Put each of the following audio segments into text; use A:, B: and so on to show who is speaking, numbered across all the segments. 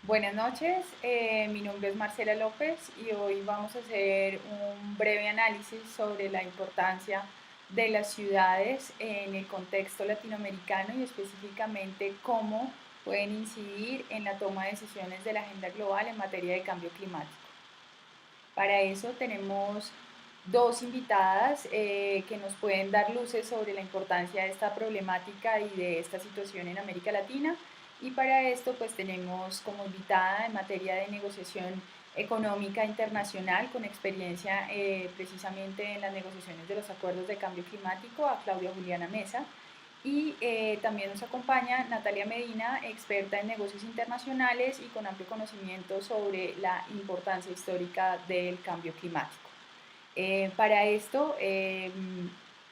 A: Buenas noches, mi nombre es Marcela López y hoy vamos a hacer un breve análisis sobre la importancia de las ciudades en el contexto latinoamericano y específicamente cómo pueden incidir en la toma de decisiones de la agenda global en materia de cambio climático. Para eso tenemos dos invitadas que nos pueden dar luces sobre la importancia de esta problemática y de esta situación en América Latina. Y para esto pues tenemos como invitada en materia de negociación económica internacional con experiencia precisamente en las negociaciones de los acuerdos de cambio climático a Claudia Juliana Mesa. Y también nos acompaña Natalia Medina, experta en negocios internacionales y con amplio conocimiento sobre la importancia histórica del cambio climático. Para esto,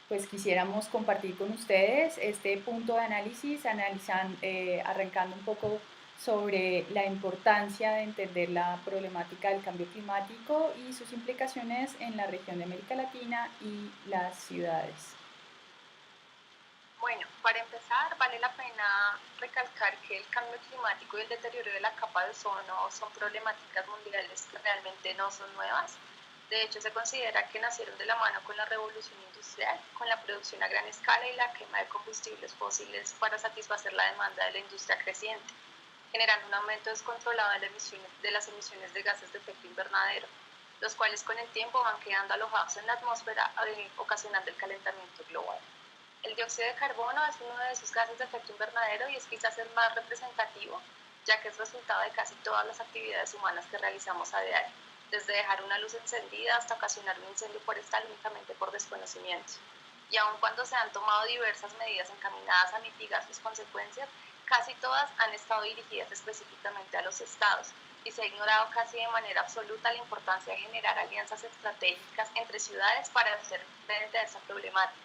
A: pues quisiéramos compartir con ustedes este punto de análisis, arrancando un poco sobre la importancia de entender la problemática del cambio climático y sus implicaciones en la región de América Latina y las ciudades.
B: Bueno, para empezar, vale la pena recalcar que el cambio climático y el deterioro de la capa de ozono son problemáticas mundiales que realmente no son nuevas. De hecho, se considera que nacieron de la mano con la revolución industrial, con la producción a gran escala y la quema de combustibles fósiles para satisfacer la demanda de la industria creciente, generando un aumento descontrolado de las emisiones de gases de efecto invernadero, los cuales con el tiempo van quedando alojados en la atmósfera, ocasionando el calentamiento global. El dióxido de carbono es uno de esos gases de efecto invernadero y es quizás el más representativo, ya que es resultado de casi todas las actividades humanas que realizamos a diario, desde dejar una luz encendida hasta ocasionar un incendio forestal únicamente por desconocimiento. Y aun cuando se han tomado diversas medidas encaminadas a mitigar sus consecuencias, casi todas han estado dirigidas específicamente a los estados y se ha ignorado casi de manera absoluta la importancia de generar alianzas estratégicas entre ciudades para hacer frente a esa problemática,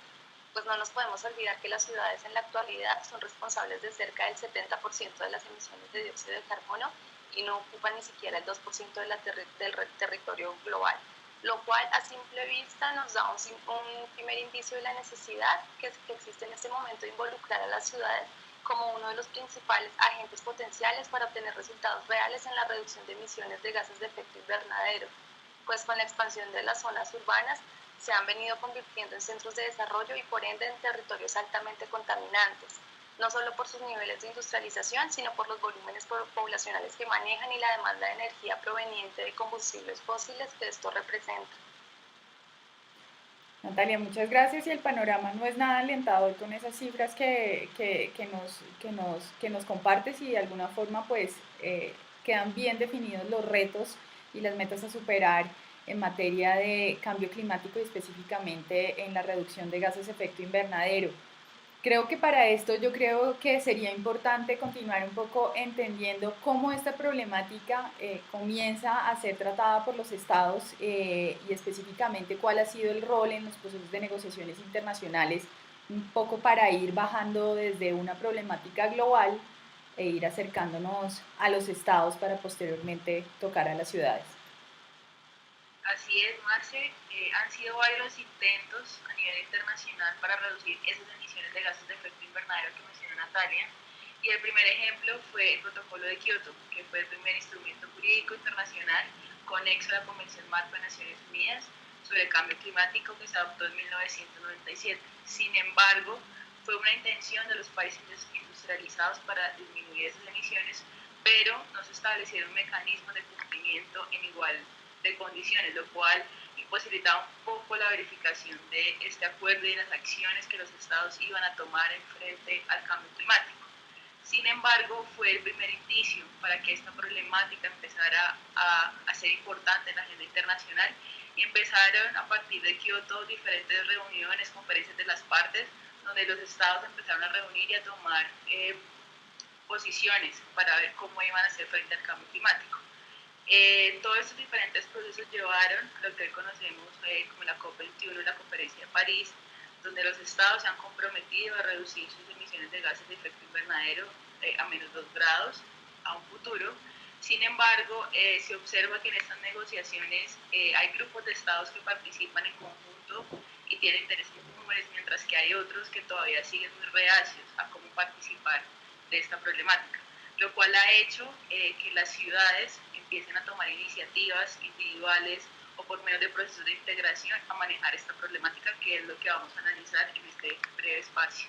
B: pues no nos podemos olvidar que las ciudades en la actualidad son responsables de cerca del 70% de las emisiones de dióxido de carbono y no ocupan ni siquiera el 2% del territorio global, lo cual a simple vista nos da un primer indicio de la necesidad que existe en este momento de involucrar a las ciudades como uno de los principales agentes potenciales para obtener resultados reales en la reducción de emisiones de gases de efecto invernadero, pues con la expansión de las zonas urbanas se han venido convirtiendo en centros de desarrollo y por ende en territorios altamente contaminantes, no solo por sus niveles de industrialización, sino por los volúmenes poblacionales que manejan y la demanda de energía proveniente de combustibles fósiles que esto representa.
A: Natalia, muchas gracias y el panorama no es nada alentador con esas cifras que nos compartes y de alguna forma pues quedan bien definidos los retos y las metas a superar en materia de cambio climático y específicamente en la reducción de gases de efecto invernadero. Creo que para esto yo creo que sería importante continuar un poco entendiendo cómo esta problemática comienza a ser tratada por los estados y específicamente cuál ha sido el rol en los procesos de negociaciones internacionales, un poco para ir bajando desde una problemática global e ir acercándonos a los estados para posteriormente tocar a las ciudades.
C: Así es, Marce, han sido varios intentos a nivel internacional para reducir esas emisiones de gases de efecto invernadero que mencionó Natalia. Y el primer ejemplo fue el Protocolo de Kioto, que fue el primer instrumento jurídico internacional conexo a la Convención Marco de Naciones Unidas sobre el Cambio Climático que se adoptó en 1997. Sin embargo, fue una intención de los países industrializados para disminuir esas emisiones, pero no se establecieron mecanismos de cumplimiento en igual de condiciones, lo cual imposibilitaba un poco la verificación de este acuerdo y de las acciones que los estados iban a tomar en frente al cambio climático. Sin embargo, fue el primer indicio para que esta problemática empezara a ser importante en la agenda internacional y empezaron a partir de Kioto diferentes reuniones, conferencias de las partes, donde los estados empezaron a reunir y a tomar posiciones para ver cómo iban a hacer frente al cambio climático. Todos estos diferentes procesos llevaron a lo que hoy conocemos como la COP21, la Conferencia de París, donde los estados se han comprometido a reducir sus emisiones de gases de efecto invernadero a menos 2 grados a un futuro. Sin embargo, se observa que en estas negociaciones hay grupos de estados que participan en conjunto y tienen intereses comunes, mientras que hay otros que todavía siguen muy reacios a cómo participar de esta problemática. lo cual ha hecho que las ciudades empiecen a tomar iniciativas individuales o por medio de procesos de integración a manejar esta problemática, que es lo que vamos a analizar en este breve espacio.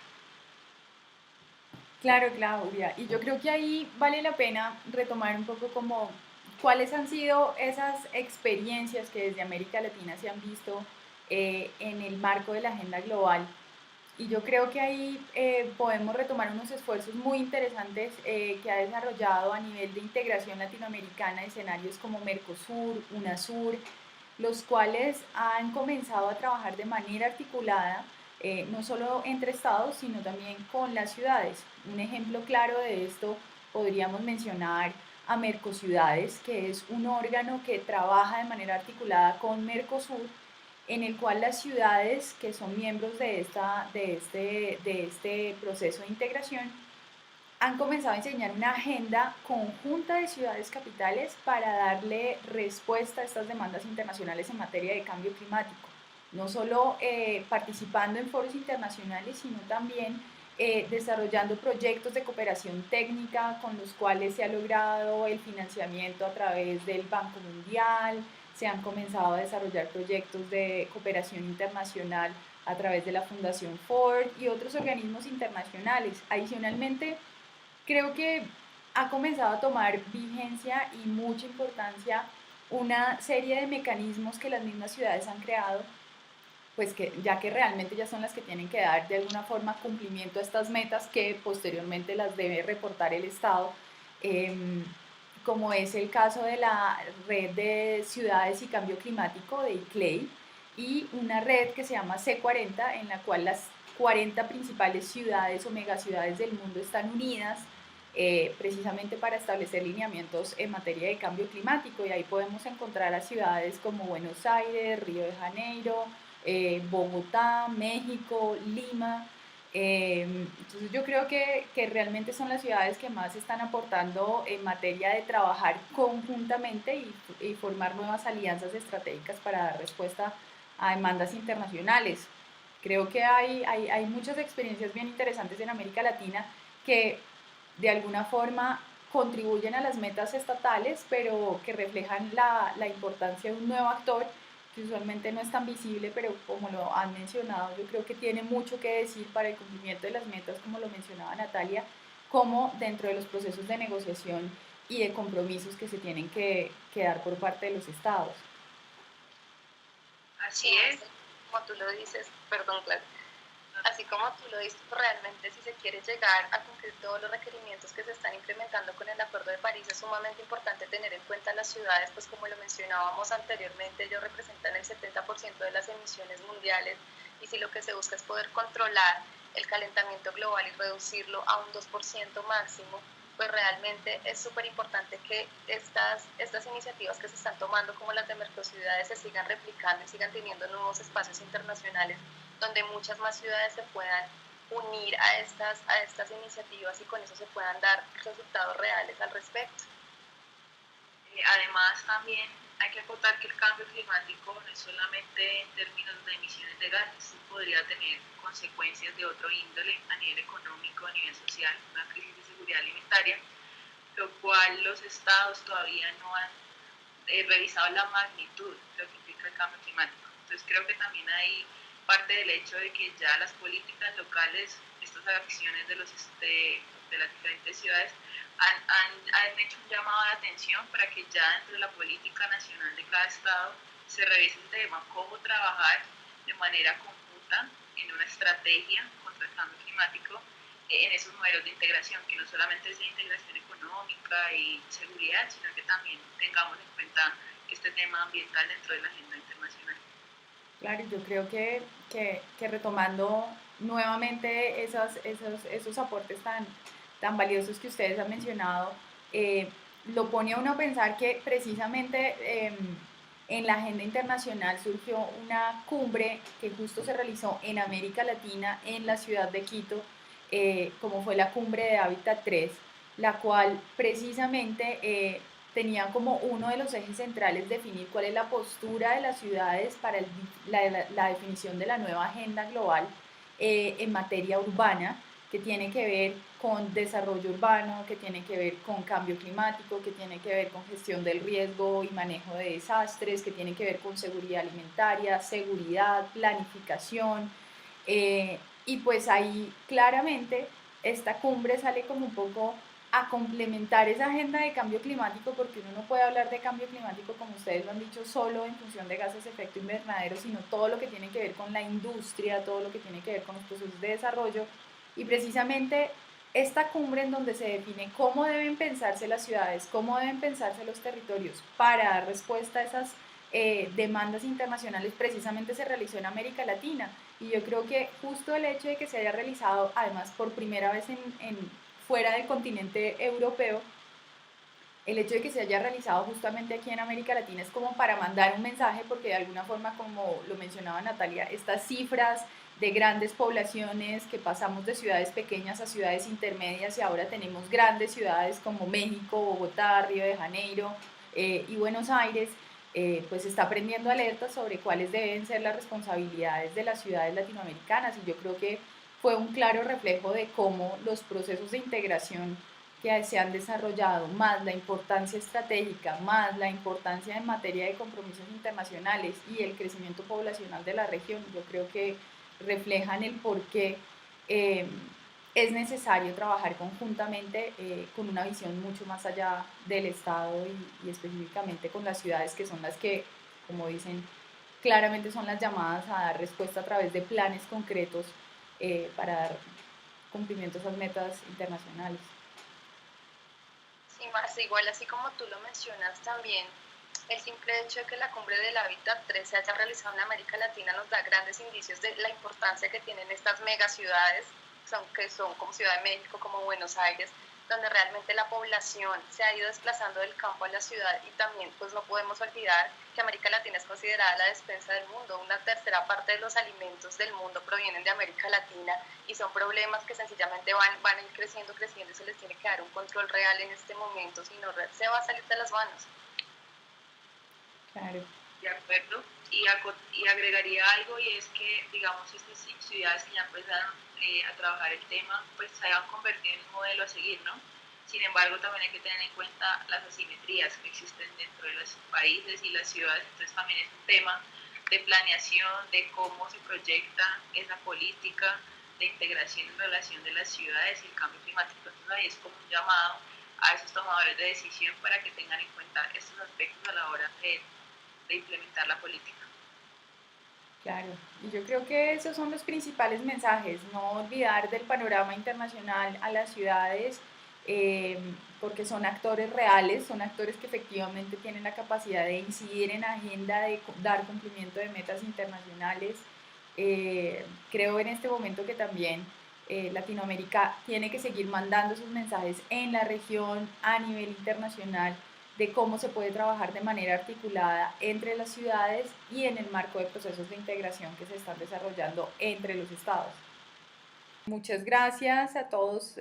A: Claro, Claudia. Y yo creo que ahí vale la pena retomar un poco como cuáles han sido esas experiencias que desde América Latina se han visto en el marco de la agenda global. Y yo creo que ahí podemos retomar unos esfuerzos muy interesantes que ha desarrollado a nivel de integración latinoamericana escenarios como Mercosur, UNASUR, los cuales han comenzado a trabajar de manera articulada, no solo entre estados, sino también con las ciudades. Un ejemplo claro de esto podríamos mencionar a Mercociudades, que es un órgano que trabaja de manera articulada con Mercosur, en el cual las ciudades que son miembros de este proceso de integración han comenzado a enseñar una agenda conjunta de ciudades capitales para darle respuesta a estas demandas internacionales en materia de cambio climático. No solo participando en foros internacionales, sino también desarrollando proyectos de cooperación técnica con los cuales se ha logrado el financiamiento a través del Banco Mundial, se han comenzado a desarrollar proyectos de cooperación internacional a través de la Fundación Ford y otros organismos internacionales. Adicionalmente, creo que ha comenzado a tomar vigencia y mucha importancia una serie de mecanismos que las mismas ciudades han creado, pues que ya que realmente ya son las que tienen que dar de alguna forma cumplimiento a estas metas que posteriormente las debe reportar el Estado, eh, como es el caso de la red de ciudades y cambio climático de ICLEI y una red que se llama C40 en la cual las 40 principales ciudades o megaciudades del mundo están unidas precisamente para establecer lineamientos en materia de cambio climático y ahí podemos encontrar a ciudades como Buenos Aires, Río de Janeiro, Bogotá, México, Lima. Entonces yo creo que realmente son las ciudades que más están aportando en materia de trabajar conjuntamente y formar nuevas alianzas estratégicas para dar respuesta a demandas internacionales. Creo que hay muchas experiencias bien interesantes en América Latina que de alguna forma contribuyen a las metas estatales, pero que reflejan la importancia de un nuevo actor que usualmente no es tan visible, pero como lo han mencionado, yo creo que tiene mucho que decir para el cumplimiento de las metas, como lo mencionaba Natalia, como dentro de los procesos de negociación y de compromisos que se tienen que dar por parte de los estados.
C: Así es.
B: Como tú lo dices, perdón, claro. Así como tú lo dices, realmente si se quiere llegar a cumplir todos los requerimientos que se están implementando con el Acuerdo de París, es sumamente importante tener en cuenta las ciudades, pues como lo mencionábamos anteriormente, ellos representan el 70% de las emisiones mundiales y si lo que se busca es poder controlar el calentamiento global y reducirlo a un 2% máximo, pues realmente es súper importante que estas iniciativas que se están tomando, como las de Mercociudades, se sigan replicando y sigan teniendo nuevos espacios internacionales donde muchas más ciudades se puedan unir a estas iniciativas y con eso se puedan dar resultados reales al respecto.
C: Además, también hay que acotar que el cambio climático no es solamente en términos de emisiones de gases, podría tener consecuencias de otro índole a nivel económico, a nivel social, una crisis de seguridad alimentaria, lo cual los estados todavía no han revisado la magnitud de lo que implica el cambio climático. Entonces creo que también hay parte del hecho de que ya las políticas locales, estas acciones de las diferentes ciudades, han hecho un llamado de atención para que ya dentro de la política nacional de cada estado se revise el tema, cómo trabajar de manera conjunta en una estrategia contra el cambio climático en esos modelos de integración, que no solamente sea integración económica y seguridad, sino que también tengamos en cuenta este tema ambiental dentro de la agenda internacional.
A: Claro, yo creo que retomando nuevamente esos aportes tan valiosos que ustedes han mencionado, lo pone a uno a pensar que precisamente en la agenda internacional surgió una cumbre que justo se realizó en América Latina, en la ciudad de Quito, como fue la cumbre de Hábitat 3, la cual precisamente tenía como uno de los ejes centrales definir cuál es la postura de las ciudades para la definición de la nueva agenda global en materia urbana, que tiene que ver con desarrollo urbano, que tiene que ver con cambio climático, que tiene que ver con gestión del riesgo y manejo de desastres, que tiene que ver con seguridad alimentaria, seguridad, planificación. Y pues ahí claramente esta cumbre sale como un poco a complementar esa agenda de cambio climático, porque uno no puede hablar de cambio climático, como ustedes lo han dicho, solo en función de gases de efecto invernadero, sino todo lo que tiene que ver con la industria, todo lo que tiene que ver con los procesos de desarrollo. Y precisamente esta cumbre en donde se define cómo deben pensarse las ciudades, cómo deben pensarse los territorios para dar respuesta a esas demandas internacionales, precisamente se realizó en América Latina. Y yo creo que justo el hecho de que se haya realizado, además por primera vez fuera del continente europeo, el hecho de que se haya realizado justamente aquí en América Latina es como para mandar un mensaje, porque de alguna forma, como lo mencionaba Natalia, estas cifras de grandes poblaciones, que pasamos de ciudades pequeñas a ciudades intermedias y ahora tenemos grandes ciudades como México, Bogotá, Río de Janeiro y Buenos Aires, pues está prendiendo alertas sobre cuáles deben ser las responsabilidades de las ciudades latinoamericanas, y yo creo que fue un claro reflejo de cómo los procesos de integración que se han desarrollado, más la importancia estratégica, más la importancia en materia de compromisos internacionales y el crecimiento poblacional de la región, yo creo que reflejan el por qué eh, es necesario trabajar conjuntamente con una visión mucho más allá del Estado y específicamente con las ciudades, que son las que, como dicen, claramente son las llamadas a dar respuesta a través de planes concretos para dar cumplimiento a esas metas internacionales.
B: Sí, más igual así como tú lo mencionas también, el simple hecho de que la Cumbre del Hábitat 3 se haya realizado en América Latina nos da grandes indicios de la importancia que tienen estas megaciudades, que son como Ciudad de México, como Buenos Aires, donde realmente la población se ha ido desplazando del campo a la ciudad. Y también pues no podemos olvidar que América Latina es considerada la despensa del mundo. Una tercera parte de los alimentos del mundo provienen de América Latina, y son problemas que sencillamente van a ir creciendo, creciendo, y se les tiene que dar un control real en este momento, si no se va a salir de las manos.
A: Claro.
C: De acuerdo. Y agregaría algo, y es que, digamos, estas ciudades que ya empezaron a trabajar el tema, pues se han convertido en un modelo a seguir, ¿no? Sin embargo, también hay que tener en cuenta las asimetrías que existen dentro de los países y las ciudades. Entonces también es un tema de planeación, de cómo se proyecta esa política de integración y relación de las ciudades y el cambio climático. Entonces ahí es como un llamado a esos tomadores de decisión para que tengan en cuenta estos aspectos a la hora de implementar la política.
A: Claro, y yo creo que esos son los principales mensajes, no olvidar del panorama internacional a las ciudades, eh, porque son actores reales, son actores que efectivamente tienen la capacidad de incidir en agenda, de dar cumplimiento de metas internacionales. Creo en este momento que también Latinoamérica tiene que seguir mandando sus mensajes en la región a nivel internacional, de cómo se puede trabajar de manera articulada entre las ciudades y en el marco de procesos de integración que se están desarrollando entre los estados. Muchas gracias a todos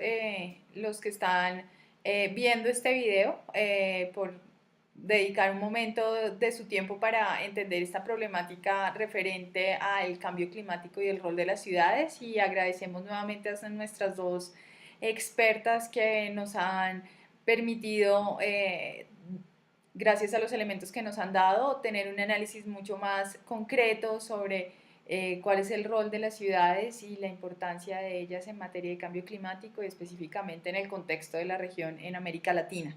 A: los que están viendo este video por dedicar un momento de su tiempo para entender esta problemática referente al cambio climático y el rol de las ciudades, y agradecemos nuevamente a nuestras dos expertas que nos han permitido gracias a los elementos que nos han dado, tener un análisis mucho más concreto sobre cuál es el rol de las ciudades y la importancia de ellas en materia de cambio climático y específicamente en el contexto de la región en América Latina.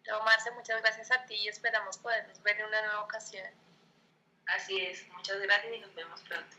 B: No, Marce, muchas gracias a ti y esperamos podernos ver en una nueva ocasión.
C: Así es, muchas gracias y nos vemos pronto.